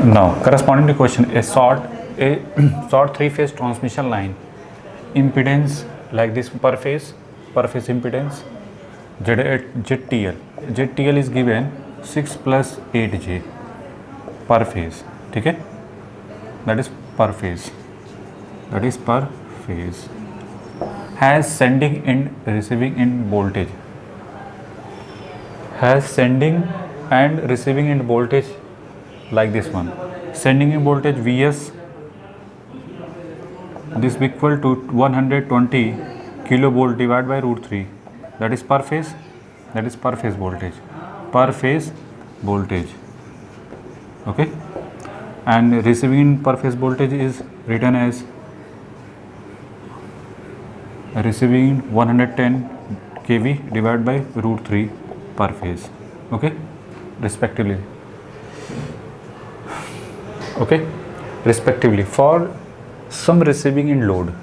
Now, corresponding to question, a short three-phase transmission line impedance like this per phase impedance ZTL is given 6 plus 8J per phase. ठीक है, that is per phase, has sending and receiving end voltage, like this one. Sending in voltage Vs, this equal to 120 kilovolt divided by root 3, that is per phase, voltage, okay. And receiving in per phase voltage is written as receiving 110 kV divided by root 3 per phase, okay, respectively. For some receiving in load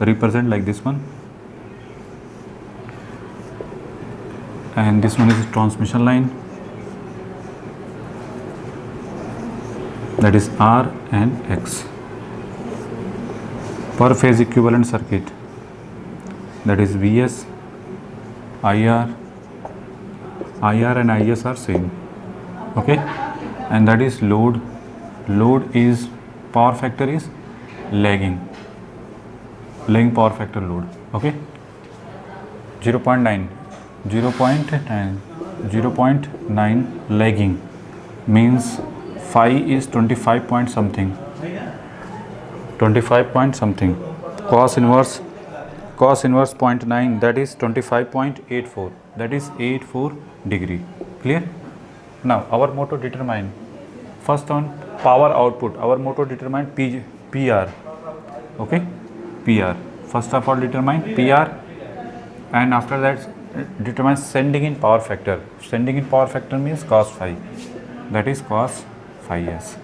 represent like this one, and this one is transmission line, that is R and X. Per phase equivalent circuit, that is Vs, IR and IS are same, okay. And that is load is power factor is lagging power factor load, okay. 0.9 lagging means phi is 25 point something, cos inverse 0.9, that is 25.84, that is 84 degree. Clear? Now our motto determine first on power output, our motto determine PR, okay, PR. First of all determine PR, and after that determine sending in power factor. Sending in power factor means cos phi, that is cos phi s,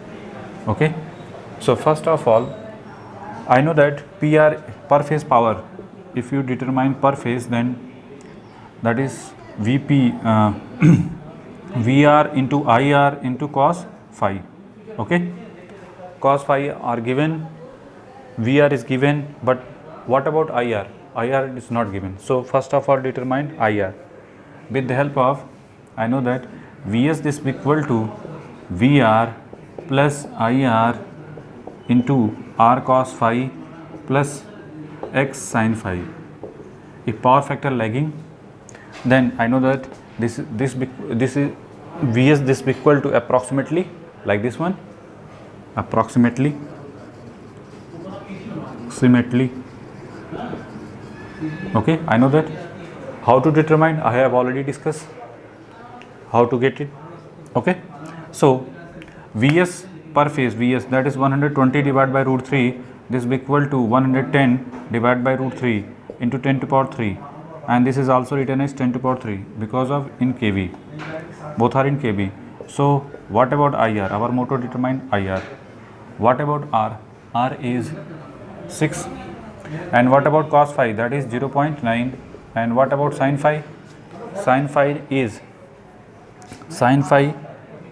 okay. So first of all I know that PR, per phase power, if you determine per phase, then that is VP VR into IR into cos phi, okay. Cos phi are given, VR is given, but what about IR? IR is not given. So first of all determine IR. With the help of, I know that Vs this equal to VR plus IR into R cos phi plus X sin phi. If power factor lagging, then I know that this is Vs this equal to approximately like this one, approximately, okay. I know that. How to determine, I have already discussed how to get it, okay. So Vs per phase, Vs, that is 120 divided by root 3, this is equal to 110 divided by root 3 into 10 to power 3, and this is also written as 10 to power 3 because of in kV, both are in kV. So what about IR? Our motto determine IR. What about R? R is 6. And what about cos phi? That is 0.9. And what about sin phi? Sin phi is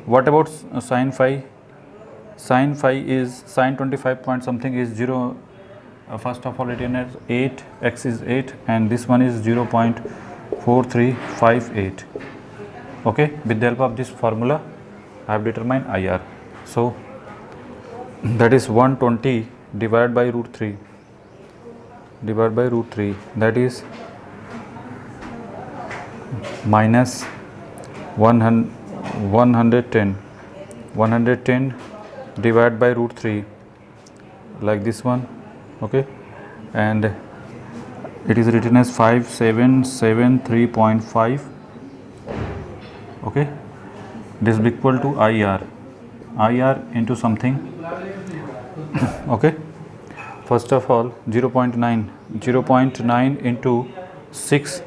what about sin phi? Sin phi is sin 25 point something is 0. First of all written as 8, X is 8, and this one is 0.4358, okay. With the help of this formula I have determined IR. So that is 120 divided by root 3, that is minus 110 divided by root 3, like this one, okay. And it is written as 5773.5, okay. This is equal to IR into something, okay. First of all 0.9 into 6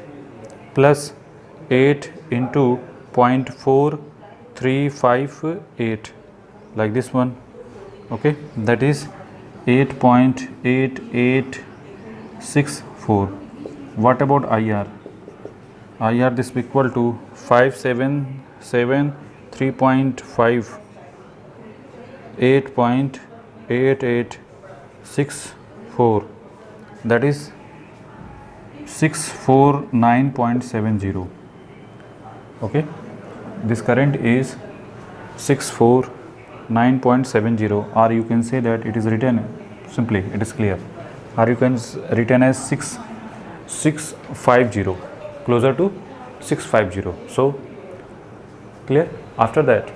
plus 8 into 0.4358, like this one, okay. That is 8.8864. What about IR? This is equal to 577 3.5, 8.8864, that is 649.70. Okay, this current is 649.70, or you can say that it is written simply, it is clear, or you can written as 650, closer to 650. So clear. After that,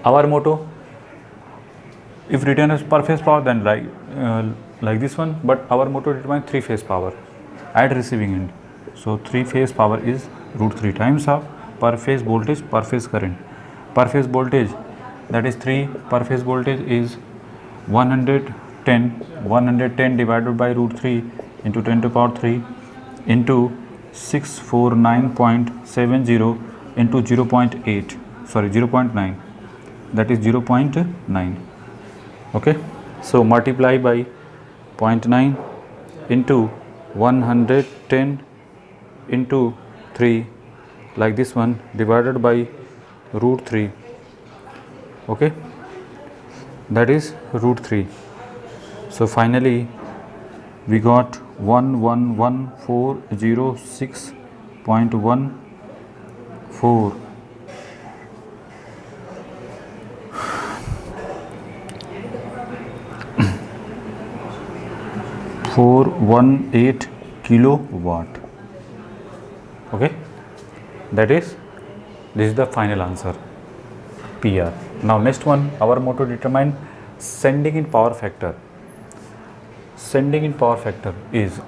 our motto, if written as per phase power, then like this one, but our motto determines 3 phase power at receiving end. So 3 phase power is √3 times of per phase voltage per phase current. Per phase voltage, that is 3, per phase voltage is 110 divided by √3 into 10 to the power 3 into 649.70 into 0.9, that is 0.9. Okay, so multiply by 0.9 into 110 into 3, like this one, divided by √3. Okay, that is √3. So finally we got 111,406.14 418 kilowatt. Okay, this is the final answer, PR. Now next one, our motto determine sending in power factor. Sending in power factor is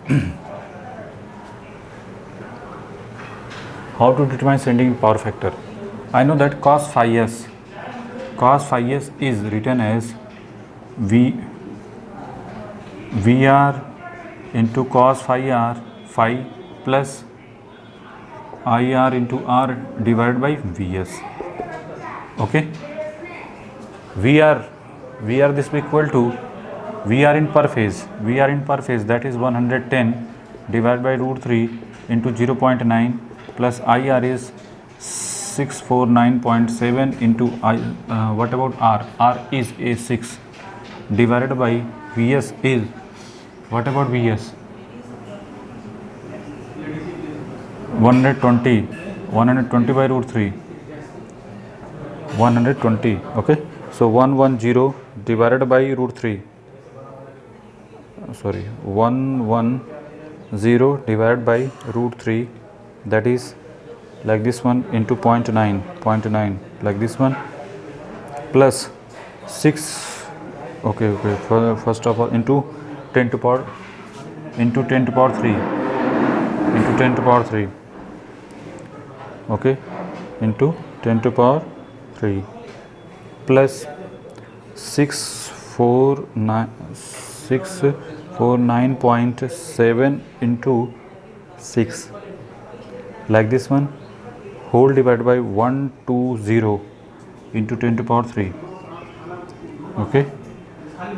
how to determine sending in power factor. I know that cos phi s is written as VR into cos phi r, phi plus IR into R divided by Vs. Okay, VR this will equal to VR in per phase, that is 110 divided by √3 into 0.9 plus IR is 649.7 into what about R? R is A6 divided by Vs is, what about Vs? 120 by √3, 120. Okay, so 110 divided by √3, 110 divided by √3, that is like this one, into 0.9, like this one, plus 6. Okay, first of all into 10 to power 3, okay, into 10 to power 3 plus 649.7 into 6, like this one, whole divided by 120 into 10 to power 3. Okay,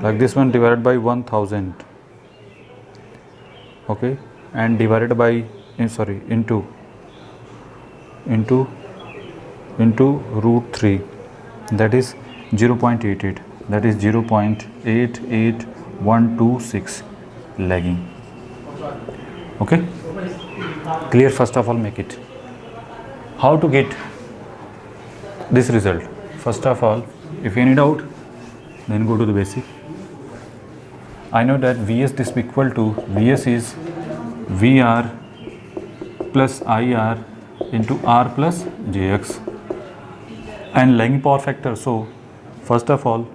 like this one, divided by 1000. Okay, and divided by into √3, that is 0.88, that is 0.88126 lagging. Okay, clear? First of all, make it. How to get this result? First of all, if any doubt, then go to the basic. I know that Vs this equal to, Vs is VR plus IR into R plus JX, and lagging power factor. So first of all,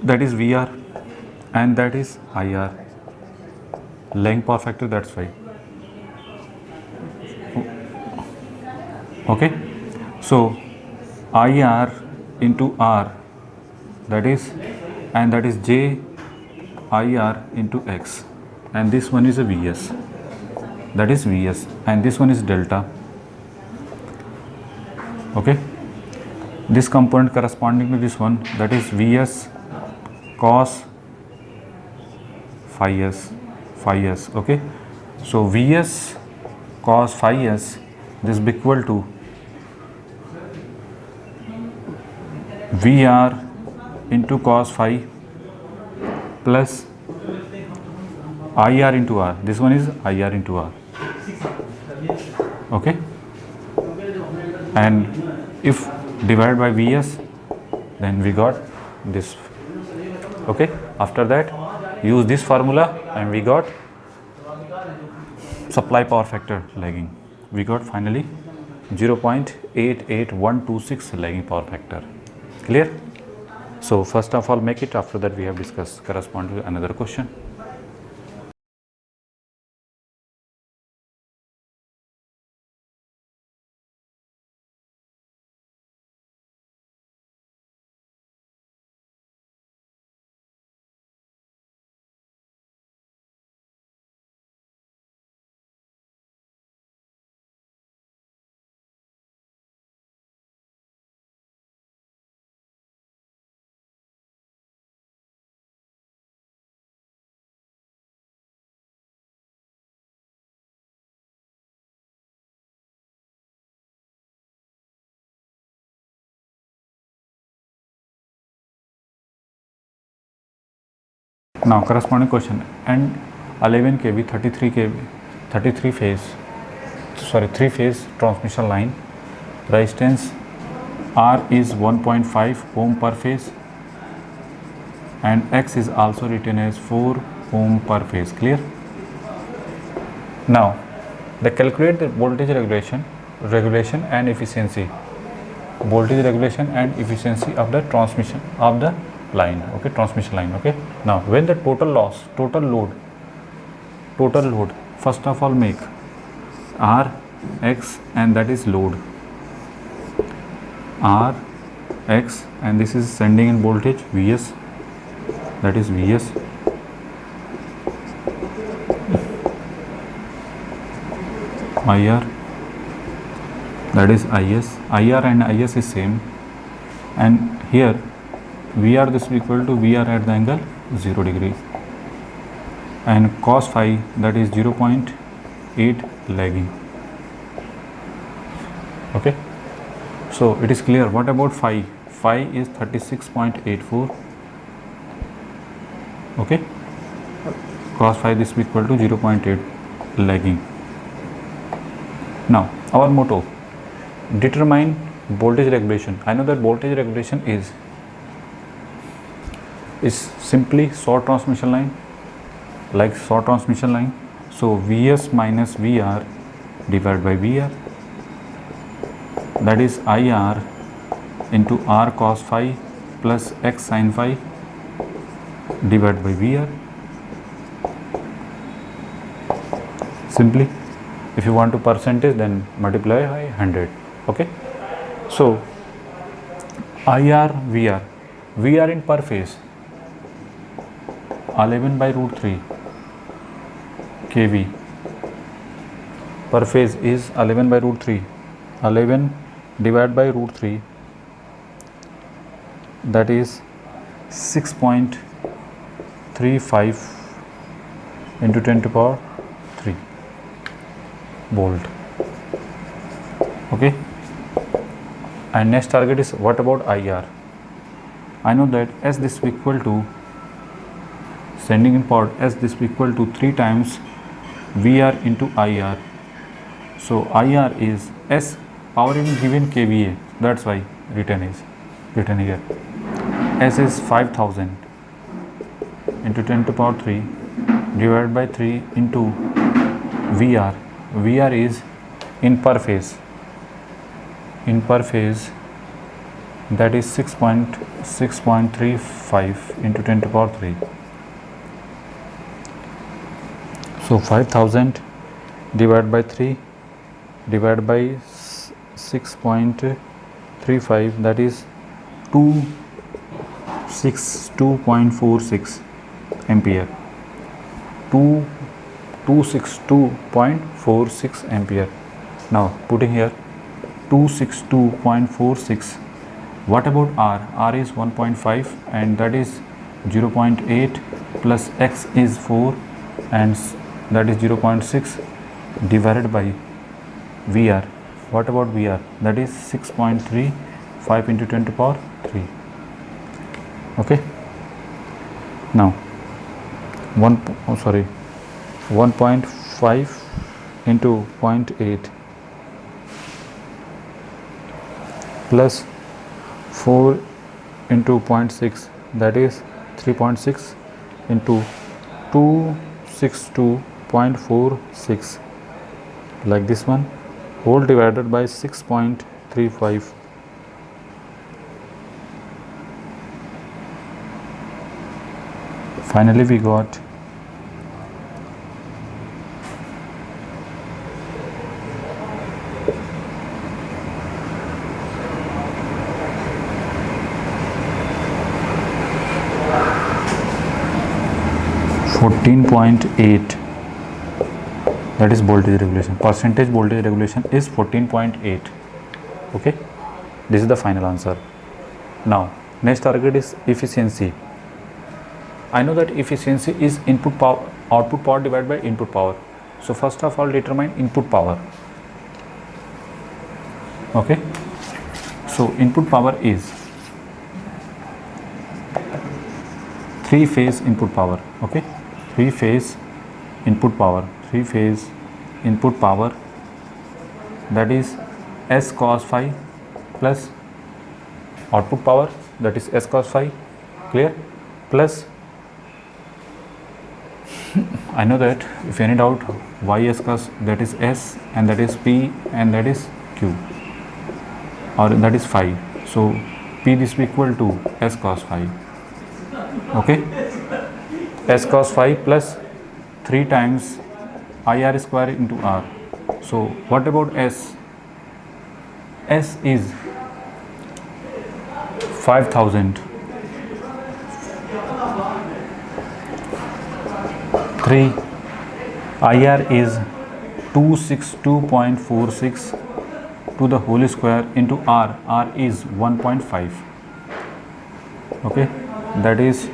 that is VR and that is IR, lagging power factor, that's why. Okay, so IR into R, that is J IR into X, and this one is a Vs, that is Vs, and this one is delta. Okay, this component corresponding to this one, that is Vs cos phi s. Okay, so Vs cos phi s, this is equal to VR into cos phi plus IR into R. This one is IR into R. Okay. And if divided by Vs, then we got this. Okay. After that, use this formula and we got supply power factor lagging. We got finally 0.88126 lagging power factor. Clear? So first of all make it, after that we have discussed corresponding to another question. Now corresponding question, and 11 kV 33 kV 33 phase 3 phase transmission line, resistance R is 1.5 ohm per phase and X is also written as 4 ohm per phase. Clear? Now the calculate the voltage regulation and efficiency, voltage regulation and efficiency of the transmission of the line. Okay, transmission line. Okay, now when the total loss, total load, first of all make R X, and that is load R X, and this is sending in voltage Vs, that is Vs, IR, that is IS. IR and IS is same, and here VR, this is equal to VR at the angle 0 degrees, and cos phi, that is 0.8 lagging. Okay, so it is clear. What about phi? Phi is 36.84. Okay, cos phi, this is equal to 0.8 lagging. Now our motto, determine voltage regulation. I know that voltage regulation is simply short transmission line, like short transmission line. So Vs minus VR divided by VR, that is IR into R cos phi plus X sin phi divided by VR. Simply, if you want to percentage, then multiply by 100. Okay, so IR VR, VR in per phase 11 by root 3 kV per phase is 11 by root 3. 11 divided by root 3, that is 6.35 into 10 to power 3 volt. Okay, and next target is, what about IR? I know that as this is equal to sending in power, as this is equal to 3 times VR into IR. So IR is S, power in given kVA, that's why written here. S is 5000 into 10 to power 3 divided by 3 into VR. VR is in per phase, that is 6.35 into 10 to power 3. So 5000 divided by 3 divided by 6.35, that is 262.46 ampere. 262.46 ampere. Now putting here 262.46. What about R? R is 1.5 and that is 0.8 plus X is 4 and that is 0.6 divided by VR. What about VR? That is 6.35 into 10 to the power 3. Okay. Now 1.5 into 0.8 plus 4 into 0.6, that is 3.6 into 262.46, like this one, whole divided by 6.35. Finally we got 14.8, that is voltage regulation. Percentage voltage regulation is 14.8. Okay, this is the final answer. Now next target is efficiency. I know that efficiency is input power, output power divided by input power. So first of all determine input power. Okay, so input power is 3-phase input power. Okay, 3-phase input power, 3-phase input power, that is S cos phi plus output power, that is S cos phi, clear, plus I know that if any doubt, y s cos, that is S and that is P and that is Q, or that is phi. So P this will equal to S cos phi. Okay, S cos phi plus 3 times IR square into R. So what about S? S is 5000. 3 IR is 262.46 to the whole square into R. R is 1.5. Okay, that is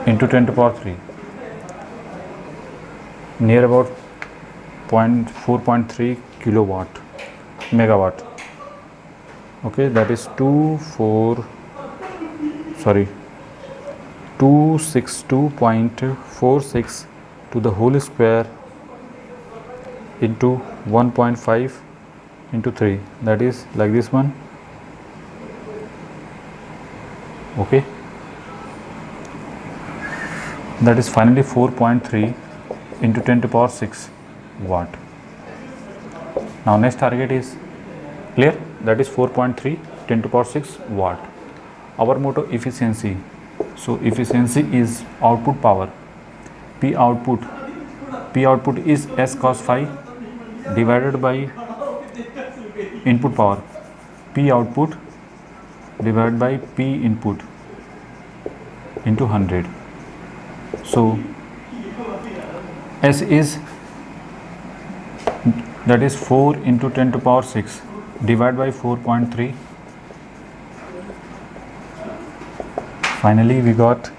into 10 to the power 3, near about 4.3 kilowatt megawatt. Okay, that is 262.46 to the whole square into 1.5 into 3, that is like this one. Okay, that is finally 4.3 into 10 to the power 6 watt. Now next target is clear, that is 4.3 10 to the power 6 watt. Our motto efficiency. So efficiency is output power. P output is S cos phi divided by input power. P output divided by P input into 100. So S is, that is 4 into 10 to the power 6 divided by 4.3. Finally we got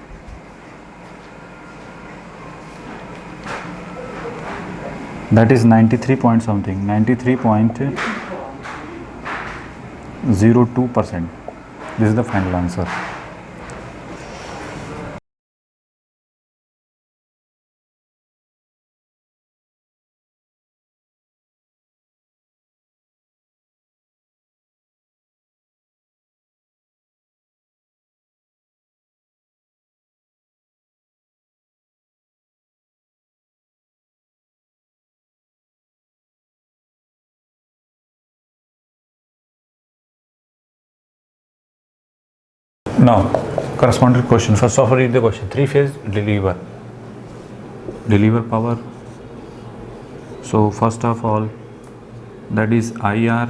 that is 93 point something, 93.02%. This is the final answer. Now corresponding question. First of all read the question. 3-phase deliver power. So first of all that is IR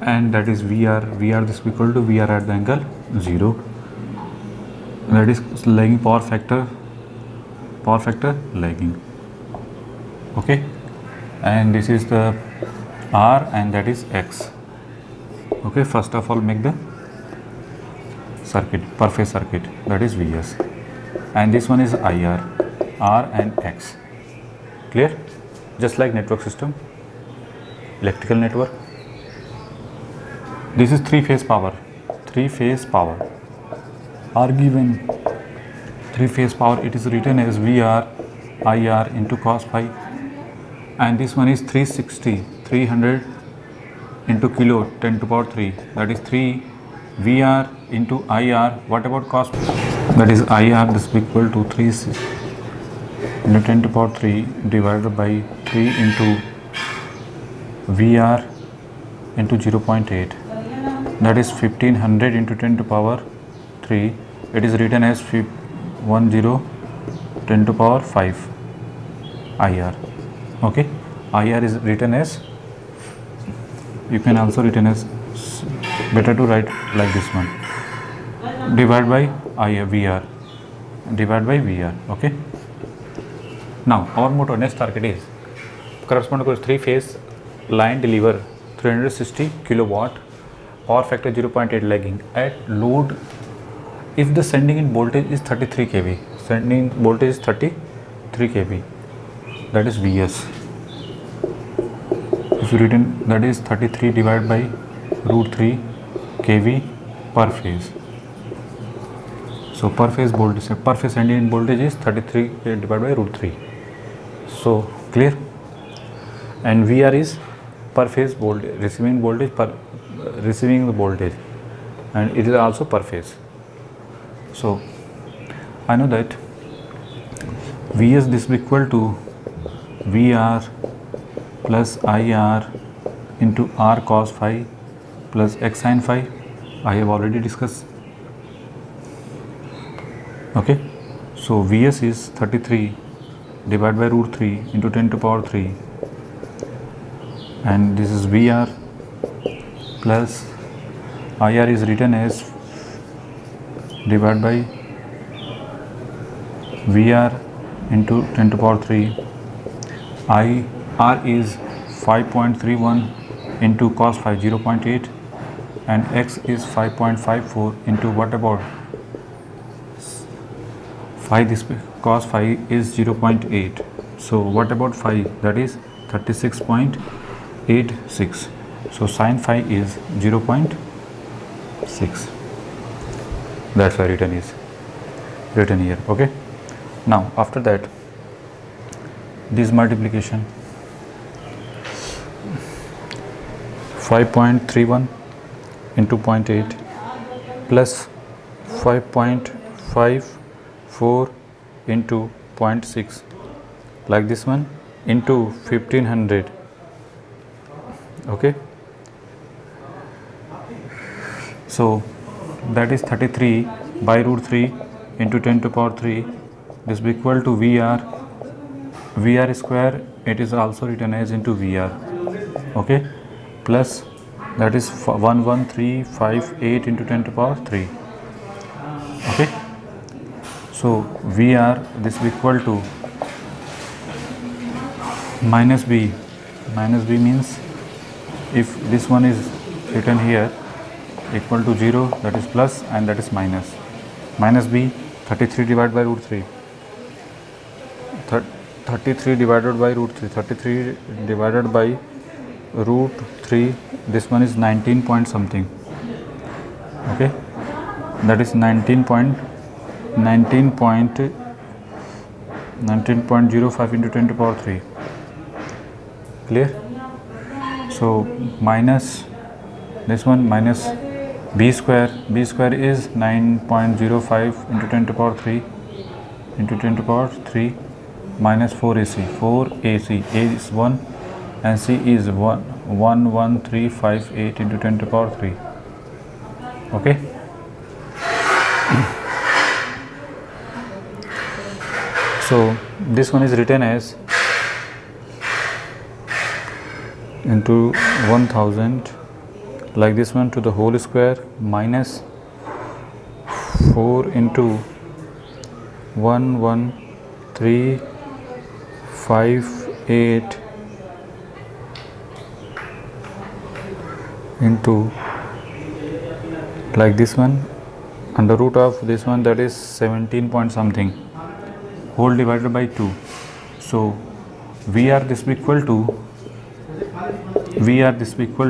and that is VR. VR this is equal to VR at the angle 0. That is lagging power factor lagging. Okay, and this is the R and that is X. Okay, first of all make the circuit, per phase circuit, that is Vs, and this one is IR, R and X. Clear? Just like network system, electrical network. This is 3-phase power. three-phase power are given. Three-phase power, it is written as VR IR into cos phi, and this one is 300 into kilo 10 to power 3, that is 3 VR into IR. What about cos? That is IR, this is equal to 3 into 10 to power 3 divided by 3 into VR into 0.8, that is 1500 into 10 to power 3. It is written as 10 to power 5 IR. Okay, IR is written as, you can also written as, better to write like this one, divided by IR VR, divided by VR. Okay, now our motor next target is correspond to 3-phase line deliver 360 kilowatt, power factor 0.8 lagging at load if the sending in voltage is 33 kV. Sending voltage is 33 kV, that is Vs. If you written, that is 33 divided by root 3 kV per phase. So per phase voltage, per phase sending in voltage is 33 divided by root 3. So clear? And VR is per phase voltage, receiving voltage per receiving the voltage, and it is also per phase. So I know that Vs this is equal to VR plus IR into R cos phi plus X sin phi. I have already discussed. Okay, so Vs is 33 divided by root 3 into 10 to power 3, and this is VR plus IR is written as divided by VR into 10 to power 3. IR is 5.31 into cos phi 0.8, and X is 5.54 into what about phi, this cos phi is 0.8. So what about phi, that is 36.86. So sin phi is 0.6. That's why written is written here. Okay, now after that this multiplication 5.31 into 0.8 plus 5.54 into 0.6 like this one into 1500. Okay, so that is 33 by root 3 into 10 to power 3. This will be equal to VR square, it is also written as into VR. Okay, plus that is 11358 into 10 to power 3. Okay, so VR this will be equal to minus B. Minus B means if this one is written here equal to 0, that is plus, and that is minus. Minus B, 33 divided by root 3. 33 divided by root 3. 33 divided by root 3. This one is 19 point something. Okay, that is 19.05 into 10 to power 3. Clear? So minus this one minus B square. B square is 9.05 into 10 to power 3 into 10 to power 3 minus 4AC. 4AC, A is 1 and C is 11358 into 10 to power 3. Okay, so this one is written as into 1000 like this one to the whole square minus 4 into 11358 into like this one under root of this one, that is 17 point something, whole divided by 2. So VR this will be equal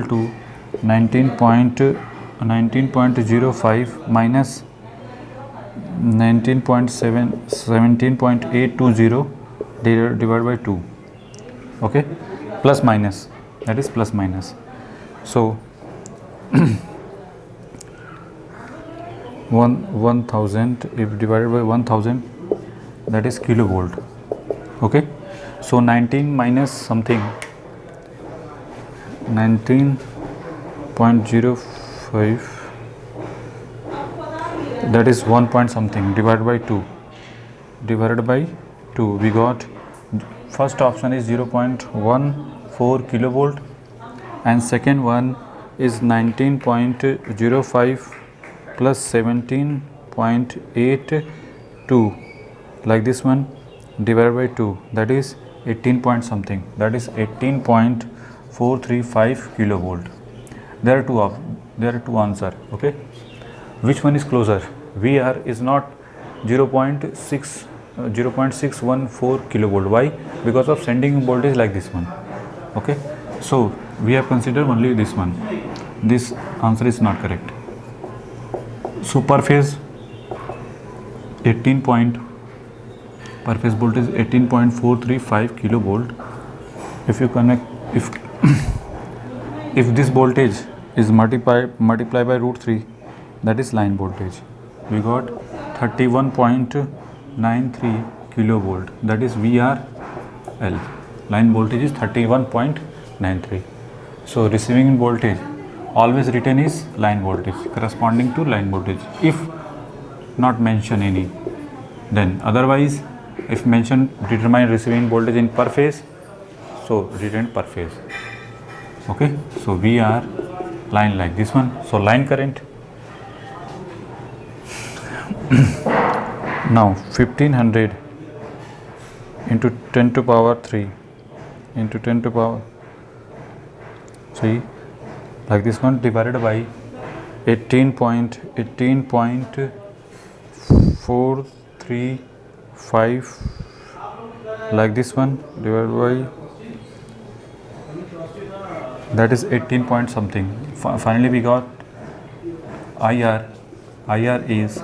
to 19.05 19.05 minus 17.820 divided by 2. Okay, plus minus, that is plus minus. So 1000 if divided by 1000, that is kilovolt. Okay, so 19 minus something, 19.05, that is 1 point something divided by 2, we got first option is 0.14 kilovolt and second one is 19.05 plus 17.82 like this one divided by 2, that is 18 point something, that is 18.435 kilovolt. There are two answer. Okay, which one is closer? VR is not 0.614 kilovolt. Why? Because of sending voltage like this one. Okay, so we have considered only this one. This answer is not correct. So per phase 18 point, per phase voltage 18.435 kilovolt. If you connect, if this voltage is multiplied by root 3, that is line voltage, we got 31.93 kilovolt, that is VRL. Line voltage is 31.93. So receiving voltage always written is line voltage corresponding to line voltage, if not mention any. Then otherwise, if mention determine receiving voltage in per phase, so written per phase. Okay, so we are line like this one. So line current. Now 1500 into 10 to power 3 into 10 to power 3 like this one divided by 18.435 like this one divided by, that is 18 point something. Finally we got IR is,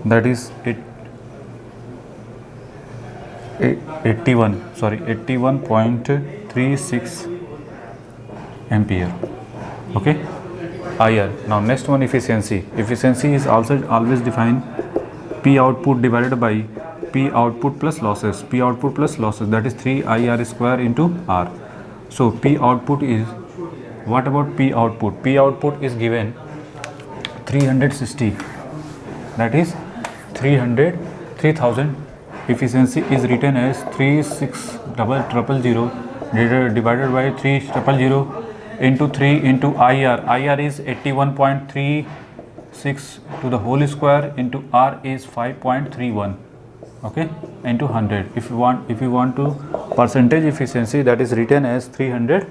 that is 81.36 ampere. Okay, IR. Now next one, efficiency. Efficiency is also always defined P output divided by P output plus losses. P output plus losses, that is 3 IR square into R. So P output is, what about P output? P output is given 360, that is 3000. Efficiency is written as 36000 divided by 3000 into 3 into IR. IR is 81.36 to the whole square into R is 5.31. Okay, into 100. If you want to percentage efficiency, that is written as 300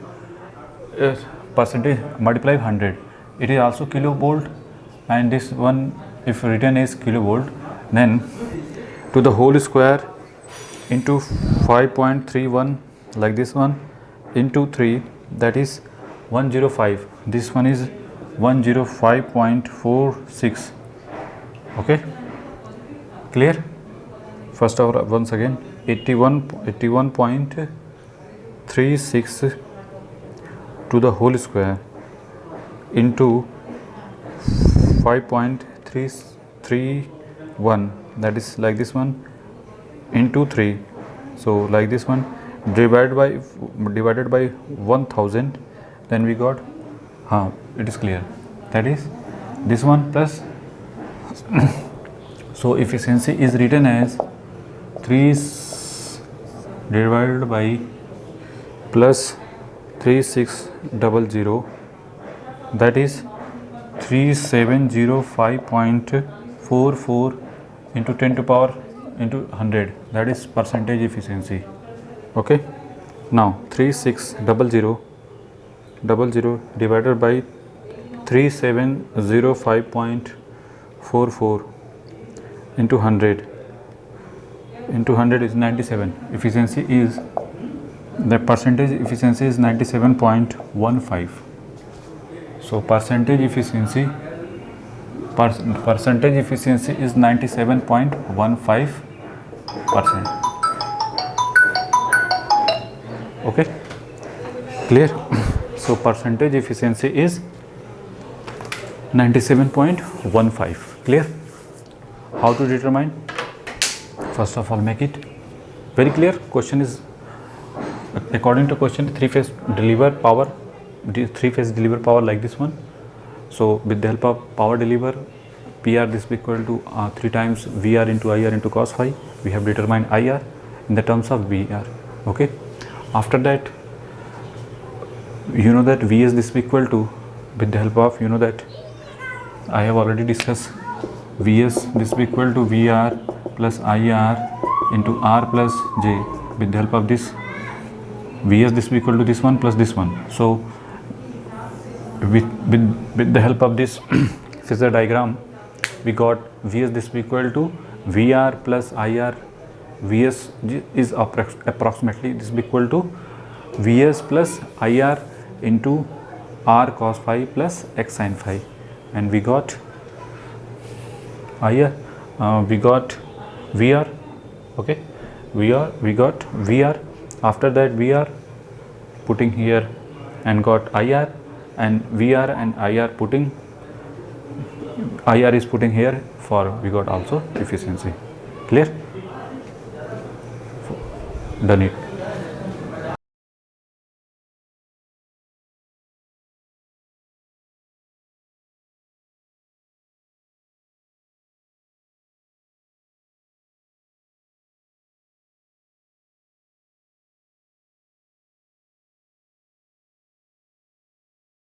percentage multiply 100. It is also kilovolt, and this one if written as kilovolt, then to the whole square into 5.31 like this one into 3, that is 105. This one is 105.46. Okay, clear? First of once again 81.36 to the whole square into 5.331, that is like this one into 3. So like this one divided by 1000, then we got it is clear, that is this one plus so efficiency is written as 3 divided by plus 3600, that is 3705.44 into 10 to power into 100, that is percentage efficiency. Okay, now 3600 divided by 3705.44 into 100 is 97. Efficiency is, the percentage efficiency is 97.15. So percentage efficiency is 97.15%. Okay, clear? So percentage efficiency is 97.15. Clear? How to determine? First of all, make it very clear. Question is, according to question, three-phase deliver power like this one. So with the help of power deliver, PR this will equal to 3 times VR into IR into cos phi. We have determined IR in the terms of VR. Okay. After that, you know that VS this will equal to, with the help of, you know that I have already discussed, VS this will equal to VR plus IR into R plus J. With the help of this, VS this will equal to this one plus this one. So with the help of this phasor diagram, we got VS this will equal to VR plus IR. VS is approximately this will equal to VS plus IR into R cos phi plus X sin phi, and we got IR, we got VR. Okay, we got VR. After that, we are putting here and got IR, and VR and IR putting, IR is putting here for, we got also efficiency. Clear? Done it.